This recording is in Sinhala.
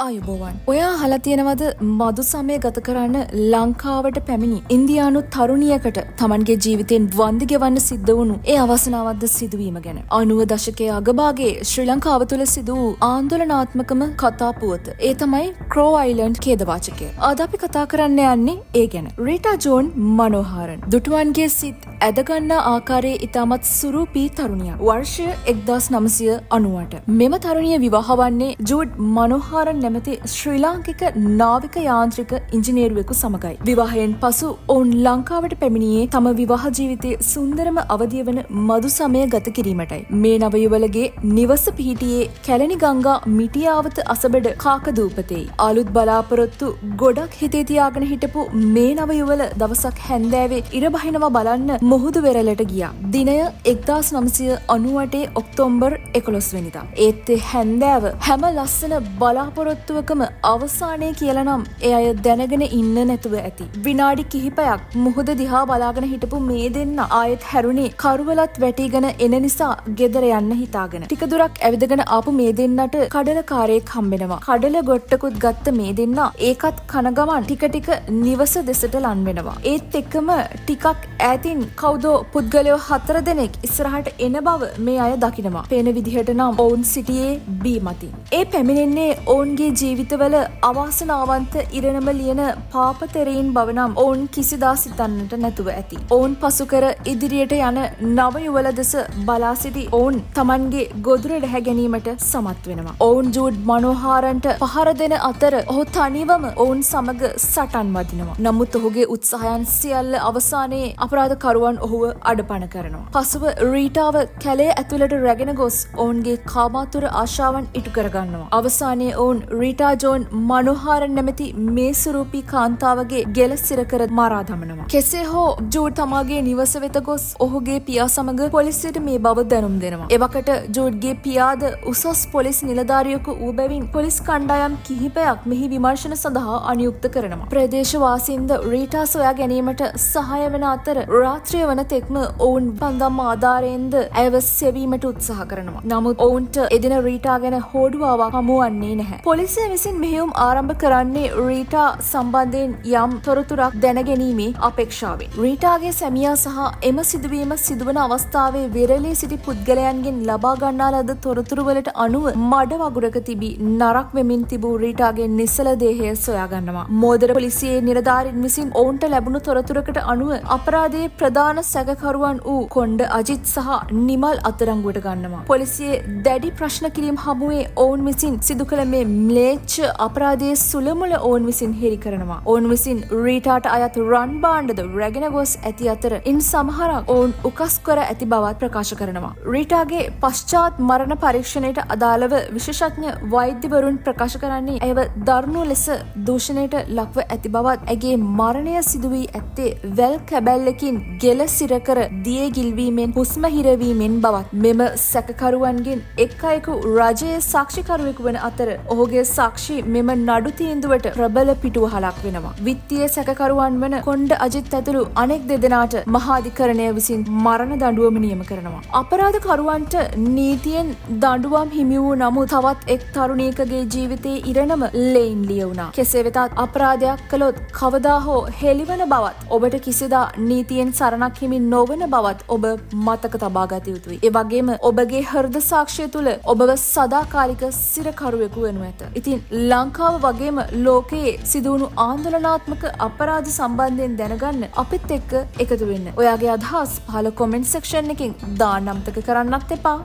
ආයුබෝවන්. ඔයා අහලා තියෙනවද මදු සමය ගත කරන්න ලංකාවට පැමිණි ඉන්දියානු තරුණියකට Tamanගේ ජීවිතෙන් වන්දි ගෙවන්න සිද්ධ වුණු ඒ අවසනාවක්ද සිදුවීම ගැන. 90 දශකයේ අගභාගයේ ශ්‍රී ලංකාව තුළ සිදු වූ ආందోලනාත්මකම කතා පුවත. ඒ තමයි ක්‍රෝ අයිලන්ඩ් ඛේදවාචකය. අද අපි කතා කරන්න යන්නේ ඒ ගැන. රීටා ජෝන් මනෝහරන් දුටුවන්ගේ සිත් ඇදගන්නා ආකාරයේ ඉතාමත් සුරූපී තරුණියක්. වර්ෂය 1998. මෙම තරුණිය විවාහ වන්නේ ජූඩ් මනෝහරන් නැමැති ශ්‍රී ලාංකික නාවික යාන්ත්‍රික ඉංජිනේරුවෙකු සමගයි. විවාහයෙන් පසු ඔවුන් ලංකාවට පැමිණියේ තම විවාහ ජීවිතයේ සුන්දරම අවධිය වන මදු සමය ගත කිරීමටයි. මේ නවයුවලගේ නිවස පිහිටියේ කැලණි ගංගා මිටියාවත අසබඩ කාකදූපතේයි. අලුත් බලාපොරොත්තු ගොඩක් හිතේ තියාගෙන හිටපු මේ නවයුවල දවසක් හැන්දෑවේ ඉර බහිනවා බලන්න මුහුදු වෙරළට ගියා. දිනය 1998 ඔක්තෝබර් 11 වෙනිදා. ඒත් හැන්දෑව හැම ලස්සන බලාපොරොත්තුවකම අවසානයේ කියලා නම් ඒ අය දැනගෙන ඉන්න නැතුව ඇති. විනාඩි කිහිපයක් මුහුද දිහා බලාගෙන හිටපු මේ දෙන්න ආයෙත් හැරුණේ කරුවලත් වැටිගෙන එන නිසා ගෙදර යන්න හිතාගෙන. ටික දුරක් ඇවිදගෙන ආපු මේ දෙන්නට කඩලකාරයෙක් හම්බෙනවා. කඩල ගොට්ටකුත් ගත්ත මේ දෙන්න ඒකත් කන ගමන් ටික ටික නිවස දෙසට ලන් වෙනවා. ඒත් එක්කම ටිකක් ඈතින් කවුදෝ පුද්ගලයෝ 4 දෙනෙක් ඉස්සරහට එන බව මේ අය දකිනවා. පේන විදිහට නම් ඔවුන් සිටියේ බීමතින්. ඒ පැමිණෙන්නේ ඔවුන්ගේ ජීවිතවල අවාසනාවන්ත ඉරණම ලියන පාපතෙරයින් බව නම් ඔවුන් කිසිදා සිතන්නට නැතුව ඇති. ඔවුන් පසු කර ඉදිරියට යන නව යුවල දෙස බලා සිටි ඔවුන් Tamanගේ ගොදුර රැහැ ගැනීමට සමත් වෙනවා. ඔවුන් ජූඩ් මනෝහරන්ට පහර දෙන අතර ඔහු තනිවම ඔවුන් සමග සටන් වදිනවා. නමුත් ඔහුගේ උත්සාහයන් සියල්ල අවසානයේ අපරාධකරුවන් ඔහුව අඩපණ කරනවා. පසුව රීටාව කැලේ ඇතුළට රැගෙන ගොස් ඔවුන්ගේ කාමාතුර ආශාවන් ඉටු කරගන්නවා. අවසානයේ ඔවුන් රීටා ජෝන් මනෝහරන් නැමැති මේ සුරූපී කාන්තාවගේ ගෙල සිර කර මරා දමනවා. කෙසේ හෝ ජූඩ් තමාගේ නිවස වෙත ගොස් ඔහුගේ පියා සමග පොලිසියට මේ බව දැනුම් දෙනවා. එවකට ජූඩ්ගේ පියාද උසස් පොලිස් නිලධාරියෙකු වූ බැවින් පොලිස් කණ්ඩායම් කිහිපයක් මෙහි විමර්ශන සඳහා අනියුක්ත කරනවා. ප්‍රදේශවාසීන්ද රීටා සොයා ගැනීමට සහාය වන අතර රාත්‍රිය වන තෙක්ම ඔවුන් පන්දම් ආධාරයෙන්ද ඇයව සෙවීමට උත්සාහ කරනවා. නමුත් ඔවුන්ට එදින රීටා ගැන හෝඩුවාවක් හමුවන්නේ නැහැ. පොලිසිය විසින් මෙහෙයුම් ආරම්භ කරන්නේ රීටා සම්බන්ධයෙන් යම් තොරතුරක් දැනගැනීමේ අපේක්ෂාවෙන්. රීටාගේ සැමියා සහ එම සිදුවීම සිදුවන අවස්ථාවේ විරලී සිටි පුද්ගලයන්ගෙන් ලබා ගන්නා ලද තොරතුරු වලට අනුව මඩ වගුරක තිබී නරක් වෙමින් තිබූ රීටාගේ නිසල දේහය සොයා ගන්නවා. මෝදර පොලිසියේ නිලධාරීන් විසින් ඔවුන්ට ලැබුණු තොරතුරකට අනුව අපරාධයේ ප්‍රධාන සැකකරුවන් වූ කොණ්ඩ අජිත් සහ නිමල් අත්අඩංගුවට ගන්නවා. පොලිසියේ දැඩි ප්‍රශ්න කිරීම හමුවේ ඔවුන් විසින් සිදු කළ මේ ම්ලේච්ඡ අපරාධයේ සුළමුල ඔවුන් විසින් හෙළි කරනවා. ඔවුන් විසින් රීටාට අයත් රන් භාණ්ඩද රැගෙන ගොස් ඇති අතර ඉන් සමහරක් ඔවුන් උකස් කර ඇති බවත් ප්‍රකාශ කරනවා. රීටාගේ පශ්චාත් මරණ පරීක්ෂණයට අදාළව විශේෂඥ වෛද්‍යවරුන් ප්‍රකාශ කරන්නේ ඇයව දරුණු ලෙස දූෂණයට ලක්ව ඇති බවත් ඇගේ මරණය සිදු වී ඇත්තේ වැල් කැබැල්ලකින් ගෙල සිර කර දියේ ගිල්වීමෙන් හුස්ම හිරවීමෙන් බවත්. මෙම සැකකරුවන්ගෙන් එක් අයෙකු රජයේ සාක්ෂිකරුවෙකු වන අතර ඔහුගේ සාක්ෂි මෙම නඩු තීන්දුවට ප්‍රබල පිටුවහලක් වෙනවා. විත්තිය සැකකරුවන් වන කොණ්ඩ අජිත් ඇතුළු අනෙක් දෙදෙනාට මහාධිකරණය විසින් මරණ දඬුවම නියම කරනවා. අපරාධකරුවන්ට නීතියෙන් දඬුවම් හිමි වූ නමුත් තවත් එක් තරුණියකගේ ජීවිතයේ ඉරණම ලෙයින් ලියවුණා. කෙසේ වෙතත් අපරාධයක් කළොත් කවදා හෝ හෙළිවන බවත් ඔබට කිසිදා නීතියෙන් සරණක් හිමි නොවන බවත් ඔබ මතක තබා ගත යුතුයි. ඒ වගේම ඔබගේ හෘද සාක්ෂිය තුළ ඔබව සදාකාලික සිරකරුවෙකු වෙනු ඇත. ඉතින් ලංකාව වගේම ලෝකයේ සිදුවුණු ආందోලනාත්මක අපරාධ සම්බන්ධයෙන් දැනගන්න අපිත් එක්ක එකතු වෙන්න. ඔයාගේ අදහස් පහළ කොමෙන්ට් සෙක්ෂන් එකකින් දාන්න අමතක කරන්නත් එපා.